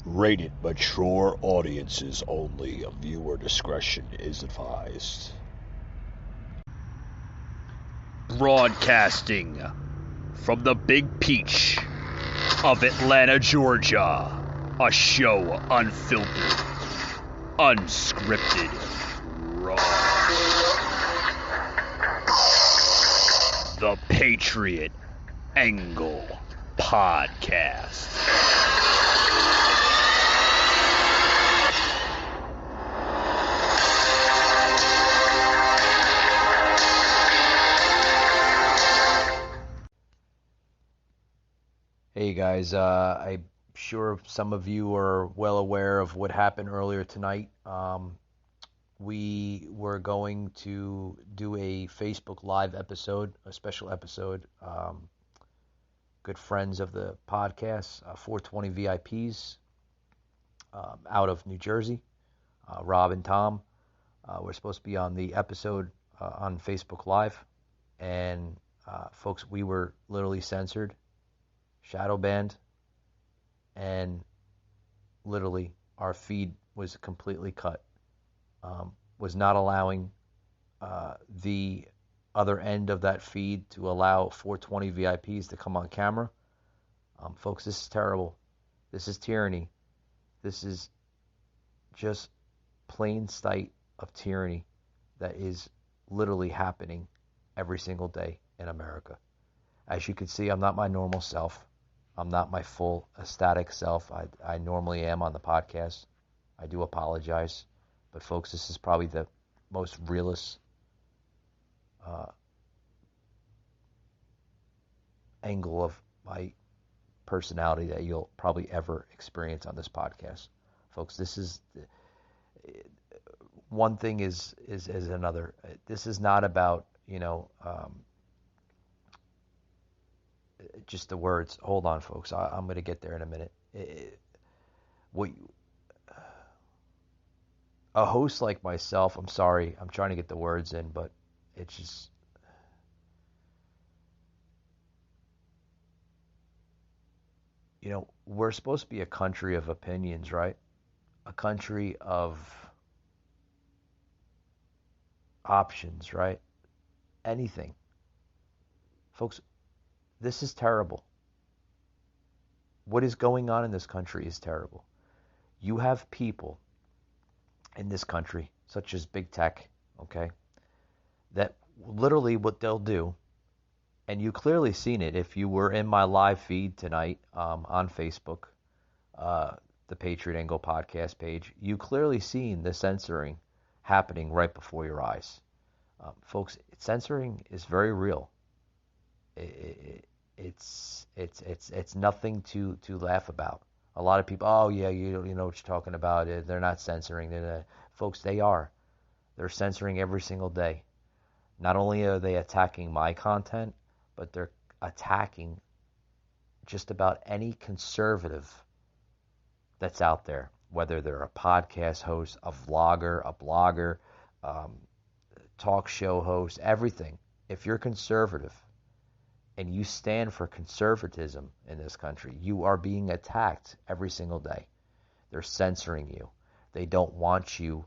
Rated mature audiences only. Viewer discretion is advised. Broadcasting from the Big Peach of Atlanta, Georgia. A show unfiltered, unscripted, raw. The Patriot Angle Podcast. Hey guys, I'm sure some of you are well aware of what happened earlier tonight. We were going to do a Facebook Live episode, a special episode. Good friends of the podcast, 420 VIPs out of New Jersey, Rob and Tom. We're supposed to be on the episode on Facebook Live. And folks, we were literally censored, shadow banned, and literally our feed was completely cut. Was not allowing the other end of that feed to allow 420 VIPs to come on camera. Folks, this is terrible. This is tyranny. This is just plain sight of tyranny that is literally happening every single day in America. As you can see, I'm not my normal self. I'm not my full ecstatic self. I normally am on the podcast. I do apologize. But folks, this is probably the most realist angle of my personality that you'll probably ever experience on this podcast. Folks, this is one thing is another. This is not about, just the words. Hold on, folks. I'm going to get there in a minute. A host like myself, I'm sorry, I'm trying to get the words in, but it's just, we're supposed to be a country of opinions, right? A country of options, right? Anything. Folks, this is terrible. What is going on in this country is terrible. You have people in this country, such as big tech, okay, that literally what they'll do, and you clearly seen it if you were in my live feed tonight on Facebook, the Patriot Angle podcast page, you clearly seen the censoring happening right before your eyes. Folks, censoring is very real. It's nothing to laugh about. A lot of people, oh yeah, you know what you're talking about. They're not censoring. Folks, they are. They're censoring every single day. Not only are they attacking my content, but they're attacking just about any conservative that's out there, whether they're a podcast host, a vlogger, a blogger, talk show host, everything. If you're conservative and you stand for conservatism in this country, you are being attacked every single day. They're censoring you. They don't want you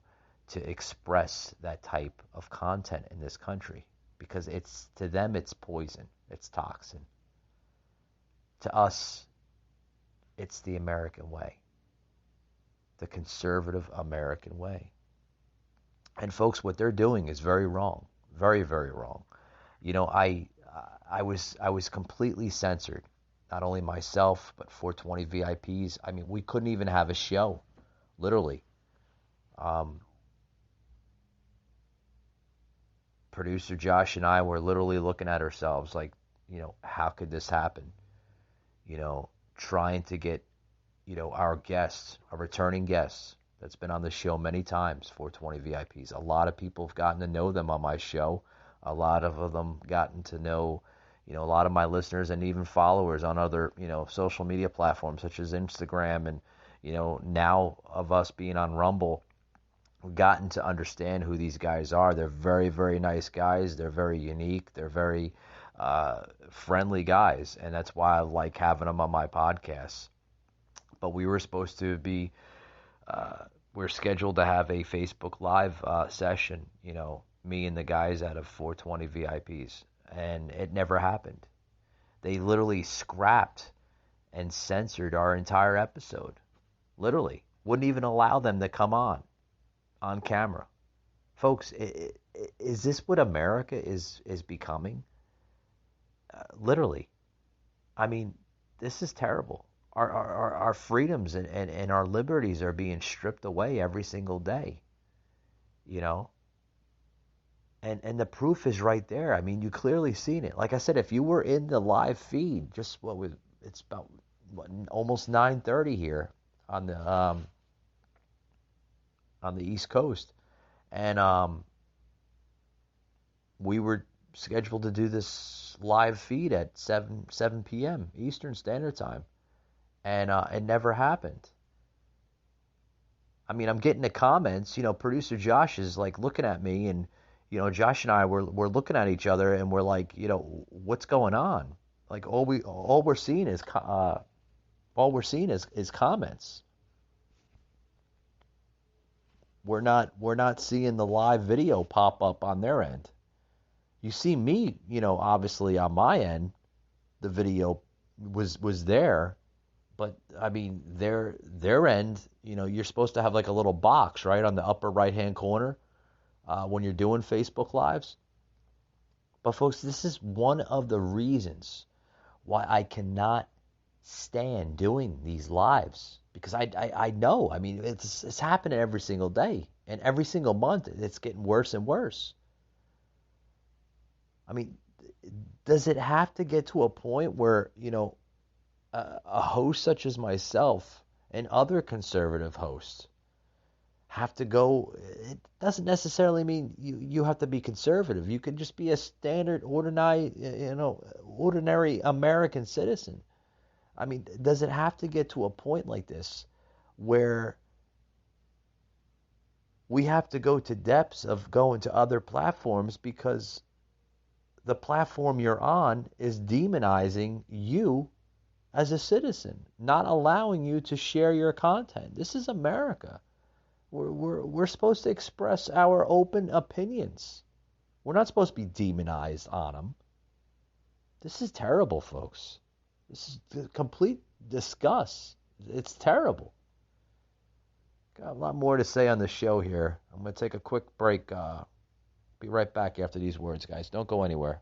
to express that type of content in this country because to them it's poison, it's toxin. To us, it's the American way, the conservative American way. And folks, what they're doing is very wrong, very, very wrong. I was completely censored. Not only myself, but 420 VIPs. I mean, we couldn't even have a show, literally. Producer Josh and I were literally looking at ourselves like, how could this happen? Trying to get, our guests, our returning guests that's been on the show many times, 420 VIPs. A lot of people have gotten to know them on my show. A lot of them gotten to know, a lot of my listeners and even followers on other, social media platforms such as Instagram and, now of us being on Rumble, we've gotten to understand who these guys are. They're very, very nice guys. They're very unique. They're very friendly guys, and that's why I like having them on my podcast. But we were supposed to be, we're scheduled to have a Facebook Live session, me and the guys out of 420 VIPs. And it never happened. They literally scrapped and censored our entire episode. Literally. Wouldn't even allow them to come on camera. Folks, is this what America is becoming? Literally. I mean, this is terrible. Our freedoms and our liberties are being stripped away every single day. And the proof is right there. I mean, you clearly seen it. Like I said, if you were in the live feed, it's about almost 9:30 here on the East Coast, and we were scheduled to do this live feed at 7 p.m. Eastern Standard Time, and it never happened. I mean, I'm getting the comments. Producer Josh is like looking at me, and Josh and I we're looking at each other, and we're like, what's going on? Like all we're seeing is comments. We're not seeing the live video pop up on their end. You see me, obviously on my end, the video was there, but I mean their end, you're supposed to have like a little box right on the upper right hand corner when you're doing Facebook Lives. But folks, this is one of the reasons why I cannot stand doing these lives, because I know, I mean, it's happening every single day, and every single month it's getting worse and worse. I mean, does it have to get to a point where a host such as myself and other conservative hosts have to go? It doesn't necessarily mean you have to be conservative. You can just be a standard, ordinary American citizen. I mean, does it have to get to a point like this where we have to go to depths of going to other platforms because the platform you're on is demonizing you as a citizen, not allowing you to share your content? This is America. We're supposed to express our open opinions. We're not supposed to be demonized on them. This is terrible, folks. This is complete disgust. It's terrible. Got a lot more to say on the show here. I'm going to take a quick break. Be right back after these words, guys. Don't go anywhere.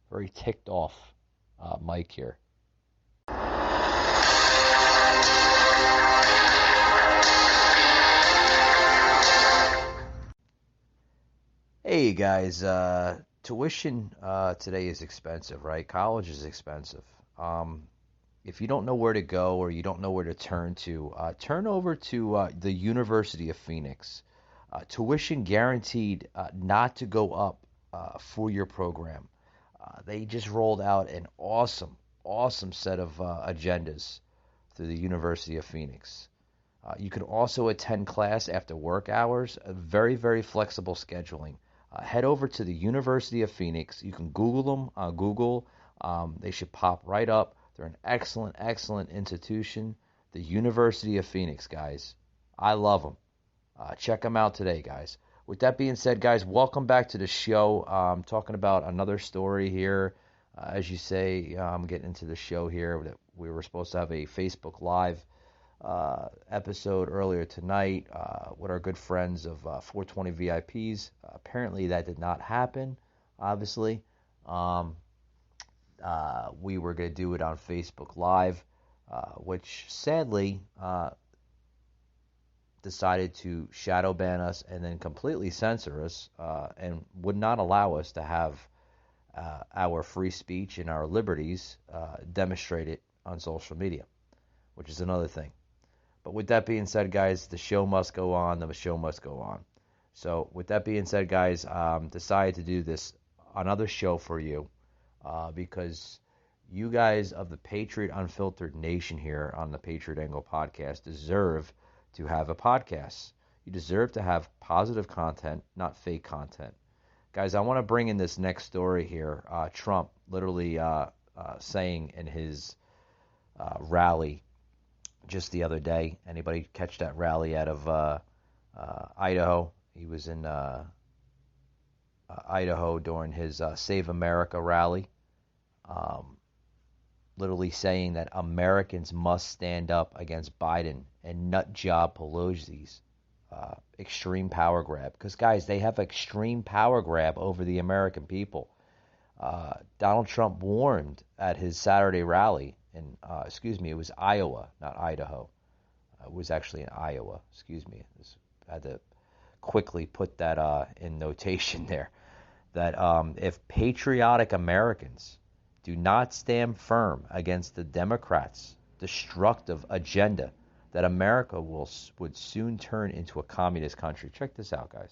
Very ticked off Mike here. Hey guys, tuition today is expensive, right? College is expensive. If you don't know where to go or you don't know where to turn to, turn over to the University of Phoenix. Tuition guaranteed not to go up for your program. They just rolled out an awesome set of agendas through the University of Phoenix. You can also attend class after work hours, very, very flexible scheduling. Head over to the University of Phoenix. You can Google them on Google. They should pop right up. They're an excellent institution. The University of Phoenix, guys. I love them. Check them out today, guys. With that being said, guys, welcome back to the show. I'm talking about another story here. As you say, I'm getting into the show here. That we were supposed to have a Facebook Live episode earlier tonight with our good friends of 420 VIPs. Apparently that did not happen, obviously. We were going to do it on Facebook Live, which sadly decided to shadow ban us and then completely censor us and would not allow us to have our free speech and our liberties demonstrated on social media, which is another thing. But with that being said, guys, the show must go on. The show must go on. So with that being said, guys, decided to do this another show for you because you guys of the Patriot Unfiltered Nation here on the Patriot Angle podcast deserve to have a podcast. You deserve to have positive content, not fake content. Guys, I want to bring in this next story here. Trump literally saying in his rally just the other day. Anybody catch that rally out of Idaho? He was in Idaho during his Save America rally, literally saying that Americans must stand up against Biden and nut job Pelosi's extreme power grab. Because, guys, they have extreme power grab over the American people. Donald Trump warned at his Saturday rally in, it was Iowa, not Idaho. It was actually in Iowa, I had to quickly put that in notation there, that if patriotic Americans do not stand firm against the Democrats' destructive agenda, that America would soon turn into a communist country. Check this out, guys.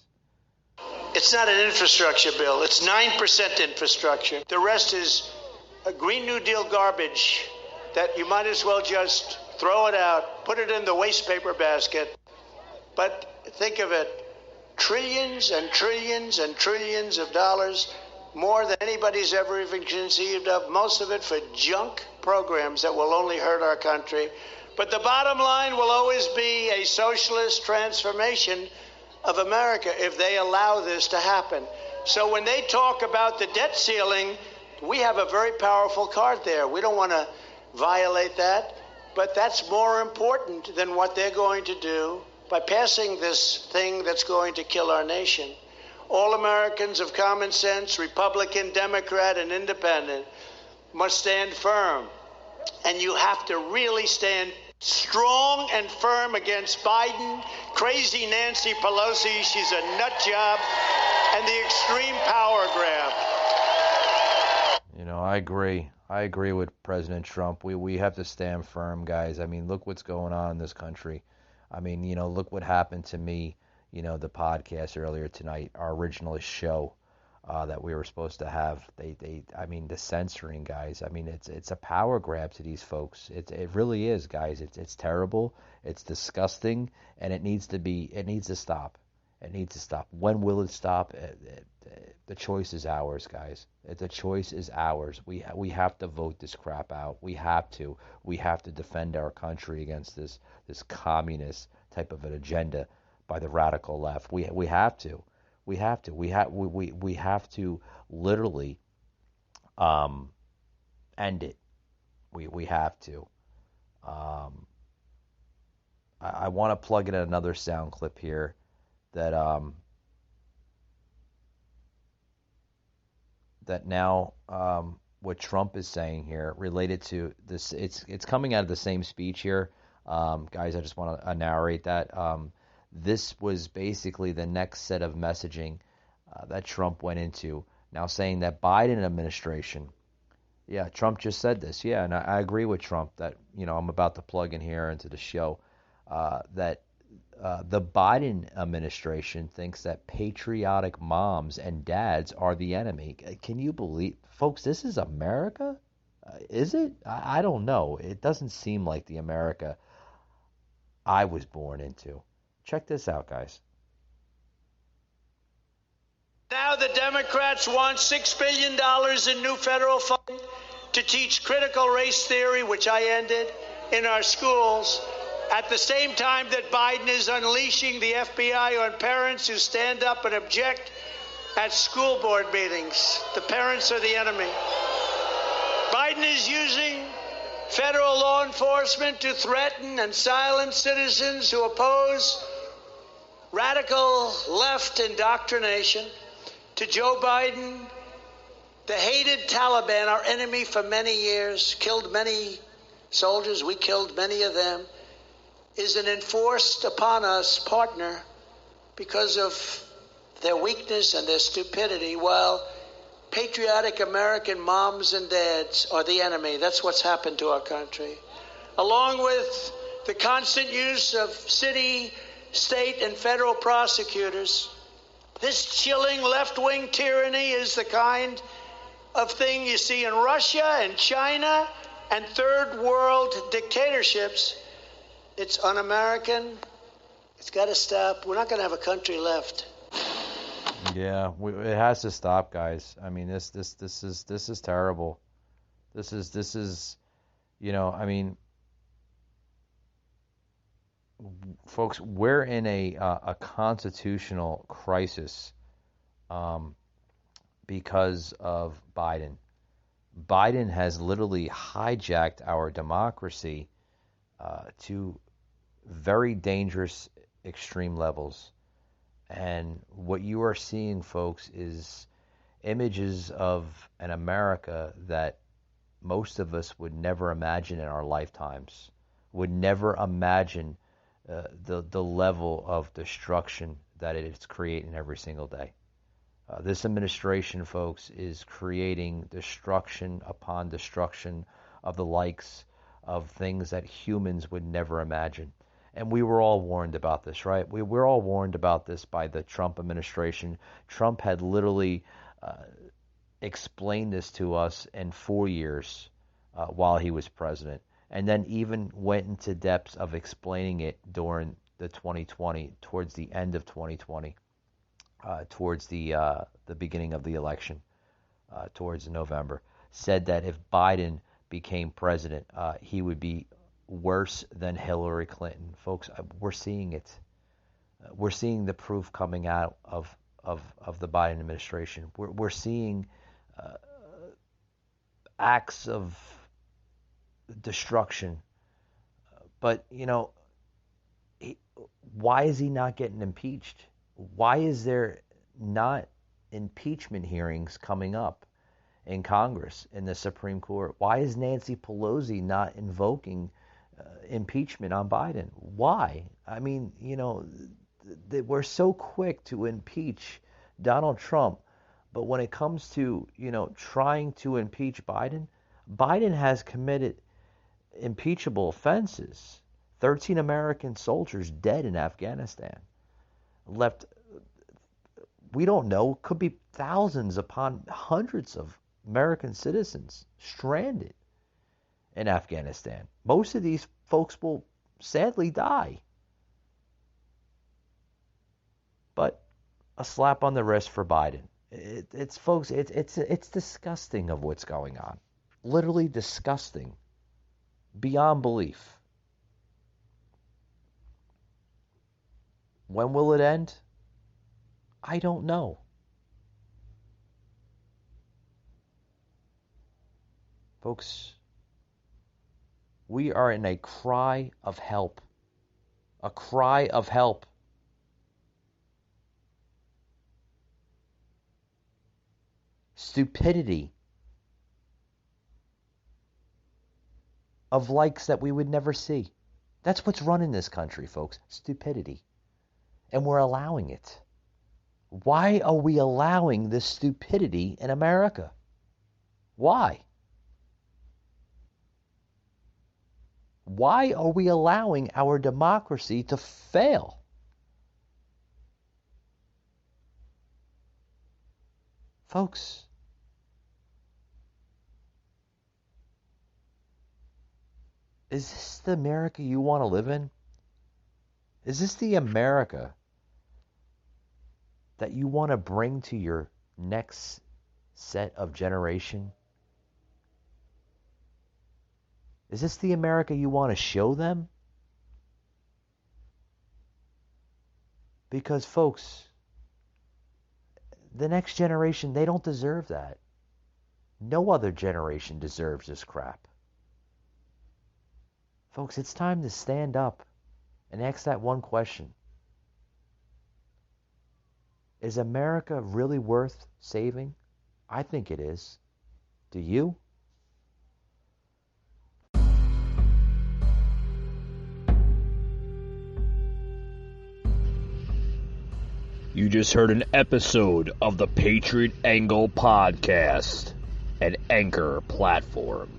It's not an infrastructure bill. It's 9% infrastructure. The rest is a Green New Deal garbage that you might as well just throw it out, put it in the waste paper basket. But think of it, trillions and trillions and trillions of dollars, more than anybody's ever even conceived of, most of it for junk programs that will only hurt our country. But the bottom line will always be a socialist transformation of America if they allow this to happen. So when they talk about the debt ceiling, we have a very powerful card there. We don't want to violate that, but that's more important than what they're going to do by passing this thing that's going to kill our nation. All Americans of common sense, Republican, Democrat, and Independent, must stand firm. And you have to really stand strong and firm against Biden, crazy Nancy Pelosi, she's a nut job, and the extreme power grab. You know, I agree. I agree with President Trump. We have to stand firm, guys. I mean, look what's going on in this country. I mean, you know, look what happened to me, you know, the podcast earlier tonight, our original show that we were supposed to have. I mean, the censoring, guys. I mean, it's a power grab to these folks. It really is, guys. It's terrible. It's disgusting, and it needs to stop. It needs to stop. When will it stop? The choice is ours, guys. The choice is ours. We have to vote this crap out. We have to. We have to defend our country against this communist type of an agenda by the radical left. We have to. We have to. We have to literally end it. We have to. I want to plug in another sound clip here that that now what Trump is saying here related to this, it's coming out of the same speech here, guys. I just want to narrate that. This was basically the next set of messaging that Trump went into, now saying that Biden administration, yeah, Trump just said this, yeah, and I agree with Trump that, you know, I'm about to plug in here into the show, that the Biden administration thinks that patriotic moms and dads are the enemy. Can you believe, folks, this is America? Is it? I don't know. It doesn't seem like the America I was born into. Check this out, guys. Now the Democrats want $6 billion in new federal funding to teach critical race theory, which I ended, in our schools, at the same time that Biden is unleashing the FBI on parents who stand up and object at school board meetings. The parents are the enemy. Biden is using federal law enforcement to threaten and silence citizens who oppose radical left indoctrination. To Joe Biden, the hated Taliban, our enemy for many years, killed many soldiers, we killed many of them, is an enforced upon us partner because of their weakness and their stupidity, while patriotic American moms and dads are the enemy. That's what's happened to our country. Along with the constant use of city, state, and federal prosecutors, this chilling left-wing tyranny is the kind of thing you see in Russia and China and third world dictatorships. It's un-American. It's got to stop. We're not going to have a country left. Yeah, it has to stop, guys. I mean, this is terrible. This is, you know, I mean, folks, we're in a constitutional crisis because of Biden. Biden has literally hijacked our democracy to very dangerous extreme levels. And what you are seeing, folks, is images of an America that most of us would never imagine in our lifetimes, would never imagine the level of destruction that it is creating every single day. This administration, folks, is creating destruction upon destruction of the likes of things that humans would never imagine. And we were all warned about this, right? We were all warned about this by the Trump administration. Trump had literally explained this to us in 4 years while he was president, and then even went into depths of explaining it during the 2020, towards the end of 2020, towards the beginning of the election, towards November. Said that if Biden became president, he would be worse than Hillary Clinton. Folks, we're seeing it. We're seeing the proof coming out of the Biden administration. We're seeing acts of destruction. But, why is he not getting impeached? Why is there not impeachment hearings coming up in Congress, in the Supreme Court? Why is Nancy Pelosi not invoking impeachment on Biden? Why? I mean, we're so quick to impeach Donald Trump, but when it comes to, trying to impeach Biden, Biden has committed impeachable offenses. 13 American soldiers dead in Afghanistan. Left, we don't know, could be thousands upon hundreds of American citizens stranded in Afghanistan. Most of these folks will sadly die. But a slap on the wrist for Biden. It's disgusting of what's going on. Literally disgusting. Beyond belief. When will it end? I don't know. Folks, we are in a cry of help. A cry of help. Stupidity of likes that we would never see. That's what's running this country, folks. Stupidity. And we're allowing it. Why are we allowing this stupidity in America? Why? Why are we allowing our democracy to fail? Folks, is this the America you want to live in? Is this the America that you want to bring to your next set of generation? Is this the America you want to show them? Because, folks, the next generation, they don't deserve that. No other generation deserves this crap. Folks, it's time to stand up and ask that one question. Is America really worth saving? I think it is. Do you? You just heard an episode of the Patriot Angle Podcast, an Anchor platform.